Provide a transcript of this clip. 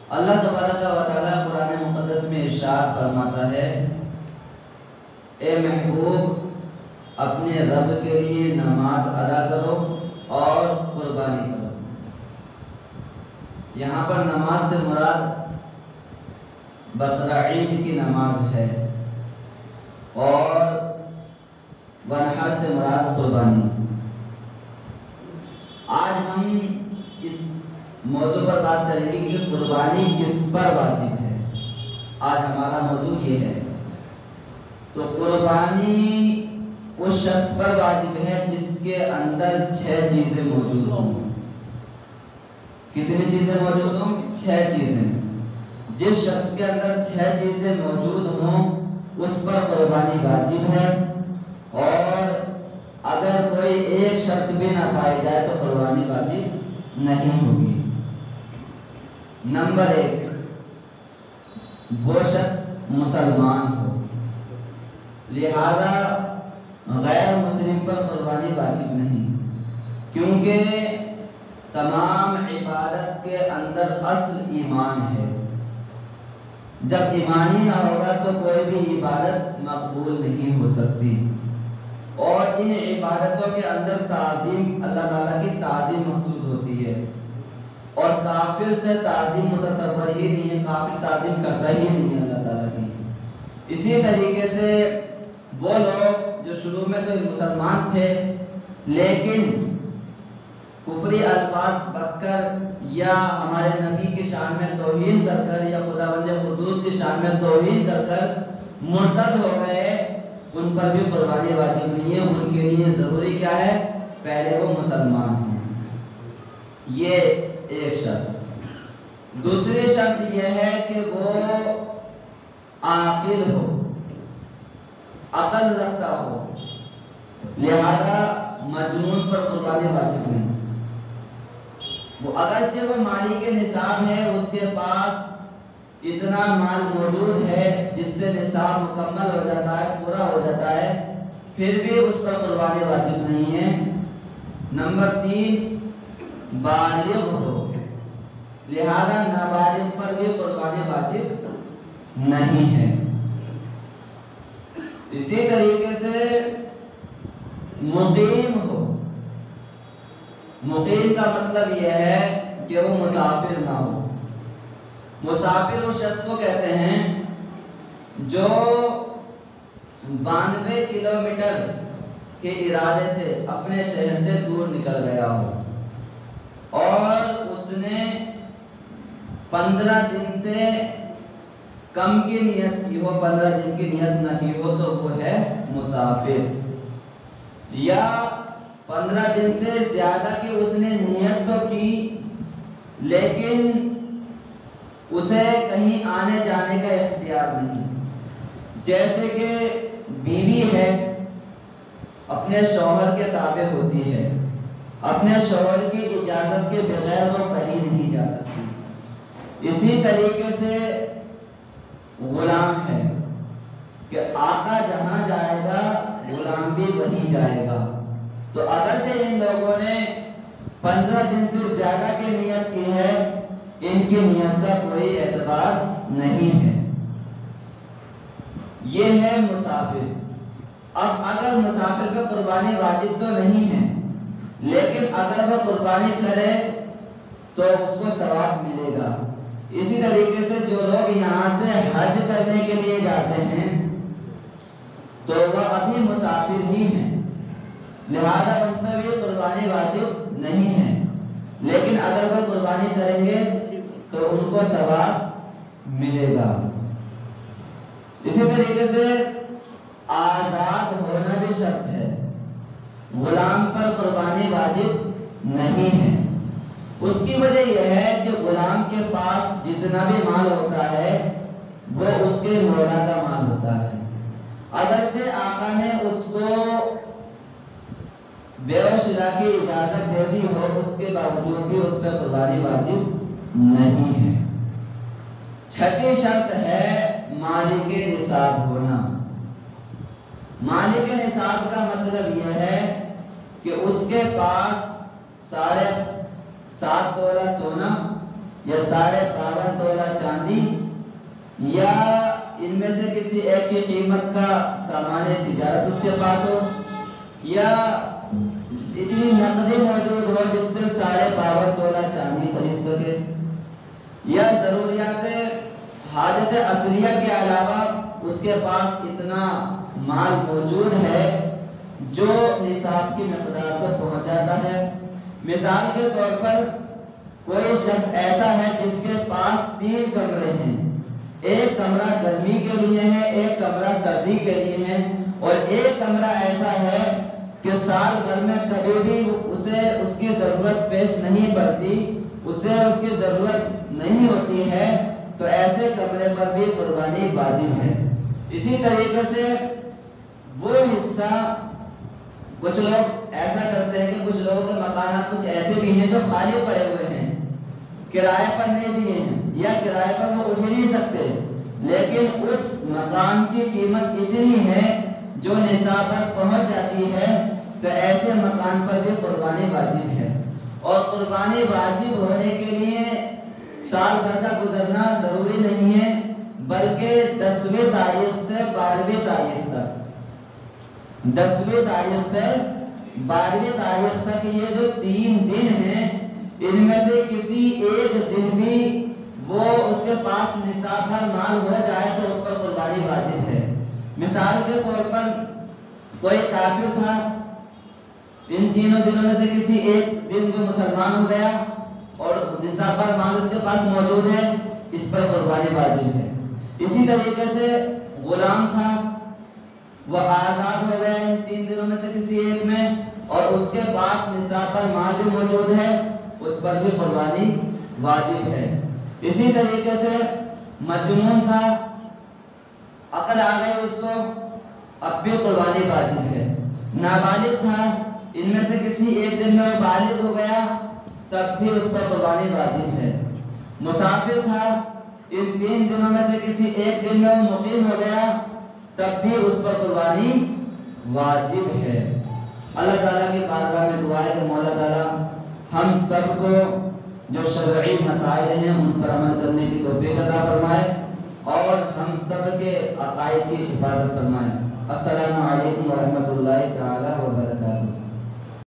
اللہ تبارک و تعالیٰ قرآن مقدس میں ارشاد فرماتا ہے، اے محبوب اپنے رب کے لیے نماز ادا کرو اور قربانی کرو۔ یہاں پر نماز سے مراد بقرہ عید کی نماز ہے اور ونحر سے مراد قربانی۔ آج ہم اس موضوع پر بات کریں گے کہ قربانی کس پر واجب ہے۔ آج ہمارا موضوع یہ ہے۔ تو قربانی اس شخص پر واجب ہے جس کے اندر 6 چیزیں موجود ہوں۔ کتنی چیزیں موجود ہوں؟ 6 چیزیں۔ جس شخص کے اندر 6 چیزیں موجود ہوں اس پر قربانی واجب ہے، اور اگر کوئی ایک شرط بھی نہ پائی جائے تو قربانی واجب نہیں ہوگی۔ نمبر 1، وہ شخص مسلمان ہو، لہذا غیر مسلم پر قربانی واجب نہیں، کیونکہ تمام عبادت کے اندر اصل ایمان ہے۔ جب ایمان ہی نہ ہوگا تو کوئی بھی عبادت مقبول نہیں ہو سکتی، اور ان عبادتوں کے اندر تعظیم، اللہ تعالیٰ کی تعظیم مقصود ہوتی ہے، اور کافر سے تعظیم متصور ہی نہیں ہے، کافر تعظیم کرتا ہی نہیں ہے اللہ تعالیٰ کی۔ اسی طریقے سے وہ لوگ جو شروع میں تو مسلمان تھے لیکن کفری الفاظ بک کر یا ہمارے نبی کی شان میں توہین کر کر یا خداوند قدوس کی شان میں توہین کر کر مرتد ہو گئے، ان پر بھی قربانی واجب نہیں ہے۔ ان کے لیے ضروری کیا ہے؟ پہلے وہ مسلمان ہوں، یہ ایک شرط۔ دوسری شرط یہ ہے کہ وہ عاقل ہو، عقل رکھتا ہو، لہذا مجنون پر قربانی واجب نہیں۔ وہ اگرچہ وہ مالی کے نصاب ہے، اس کے پاس اتنا مال موجود ہے جس سے نصاب مکمل ہو جاتا ہے، پورا ہو جاتا ہے، پھر بھی اس پر قربانی واجب نہیں ہے۔ نمبر 3، بالغ ہو، لہذا نابالغ پر بھی قربانی واجب نہیں ہے۔ اسی طریقے سے مقیم ہو، مقیم کا مطلب یہ ہے کہ وہ مسافر نہ ہو۔ مسافر اس شخص کو کہتے ہیں جو 92 کلومیٹر کے ارادے سے اپنے شہر سے دور نکل گیا ہو، اور اس نے 15 دن سے کم کی نیت کی ہو، 15 دن کی نیت نہ کی ہو، تو وہ ہے مسافر۔ یا 15 دن سے زیادہ کی اس نے نیت تو کی لیکن اسے کہیں آنے جانے کا اختیار نہیں، جیسے کہ بیوی ہے، اپنے شوہر کے تابع ہوتی ہے، اپنے شوہر کی اجازت کے بغیر وہ کہیں نہیں جا سکتی۔ اسی طریقے سے غلام ہے کہ آقا جہاں جائے گا غلام بھی وہیں جائے گا۔ تو اگرچہ ان لوگوں نے 15 دن سے زیادہ کی نیت کی ہے، ان کی نیت کا کوئی اعتبار نہیں ہے۔ یہ ہے مسافر۔ اب اگر مسافر پہ قربانی واجب تو نہیں ہے، لیکن اگر وہ قربانی کرے تو اس کو ثواب ملے گا۔ اسی طریقے سے جو لوگ یہاں سے حج کرنے کے لیے جاتے ہیں تو وہ ابھی مسافر ہی ہیں، لہذا ان پہ بھی قربانی واجب نہیں ہے، لیکن اگر وہ قربانی کریں گے تو ان کو ثواب ملے گا۔ اسی طریقے سے آزاد ہونا بھی شرط ہے، غلام پر قربانی واجب نہیں ہے۔ اس کی وجہ یہ ہے کہ غلام کے پاس جتنا بھی مال ہوتا ہے وہ اس کے مولا کا مال ہوتا ہے، اگرچہ آقا نے اس کو بیع و شراء کی اجازت دے دی ہو، اس کے باوجود بھی اس پہ قربانی واجب نہیں ہے۔ چھٹی شرط ہے مالک نصاب ہونا۔ مالک نصاب کا مطلب یہ ہے کہ اس کے پاس 7.5 تولہ سونا یا ساڑھے 52 تولہ چاندی یا ان میں سے کسی ایک کی قیمت کا سامان تجارت اس کے پاس ہو یا اتنی نقدی موجود ہو جس سے 52.5 تولہ چاندی خرید سکے یا ضروریات حاجت اصلیہ کے علاوہ اس کے پاس اتنا مال موجود ہے جو نصاب کی مقدار تک پہنچ جاتا ہے۔ مثال کے طور پر کوئی شخص ایسا ہے جس کے پاس 3 کمرے ہیں، ایک کمرہ گرمی کے لیے ہے، ایک کمرہ سردی کے لیے ہے، اور ایک کمرہ ایسا ہے کہ سال بھر میں کبھی بھی اسے اس کی ضرورت پیش نہیں پڑتی، اسے اس کی ضرورت نہیں ہوتی ہے، تو ایسے کمرے پر بھی قربانی واجب ہے۔ اسی طریقے سے وہ حصہ کچھ لوگ ایسا کرتے ہیں کہ کچھ لوگوں کے مکانات کچھ ایسے بھی ہیں جو خالی پڑے ہوئے ہیں، کرائے پر نہیں دیے ہیں یا کرائے پر وہ اٹھ نہیں سکتے، لیکن اس مکان کی قیمت اتنی ہے جو نصاب پر پہنچ جاتی ہے، تو ایسے مکان پر بھی قربانی واجب ہے۔ اور قربانی واجب ہونے کے لیے سال بھر کا گزرنا ضروری نہیں ہے، بلکہ 10ویں تاریخ سے 12ویں تاریخ تک 10ویں تاریخ سے 12ویں تاریخ تک یہ جو 3 دن ہیں، ان میں سے کسی ایک دن بھی وہ اس کے پاس نصاب پر مال ہو جائے تو اس پر قربانی واجب ہے۔ مثال کے طور پر کوئی کافر تھا، ان تینوں دنوں میں سے کسی ایک دن وہ مسلمان ہو گیا اور نصاب پر مال اس کے پاس موجود ہے، اس پر قربانی واجب ہے۔ اسی طریقے سے غلام تھا، وہ آزاد ہو گئے ان 3 دنوں میں سے کسی ایک میں، اور اس کے پاس نصاب پر مال بھی موجود ہے، اس پر بھی قربانی واجب ہے۔ اسی طریقے سے مجنون تھا، عقل آ گئی اس کو، اب بھی قربانی واجب ہے۔ نابالغ تھا، ان میں سے کسی ایک دن میں وہ بالغ ہو گیا، تب بھی اس پر قربانی واجب ہے۔ مسافر تھا، ان 3 دنوں میں سے کسی ایک دن میں وہ مقیم ہو گیا، تب بھی اس پر قربانی واجب ہے۔ اللہ تعالیٰ کی بارگاہ میں دعا ہے کہ مولا تعالیٰ ہم سب کو جو شرعی مسائل ہیں ان پر عمل کرنے کی توفیق عطا فرمائے اور ہم سب کے عقائد کی حفاظت فرمائے۔ السلام علیکم ورحمۃ اللہ تعالیٰ وبرکاتہ۔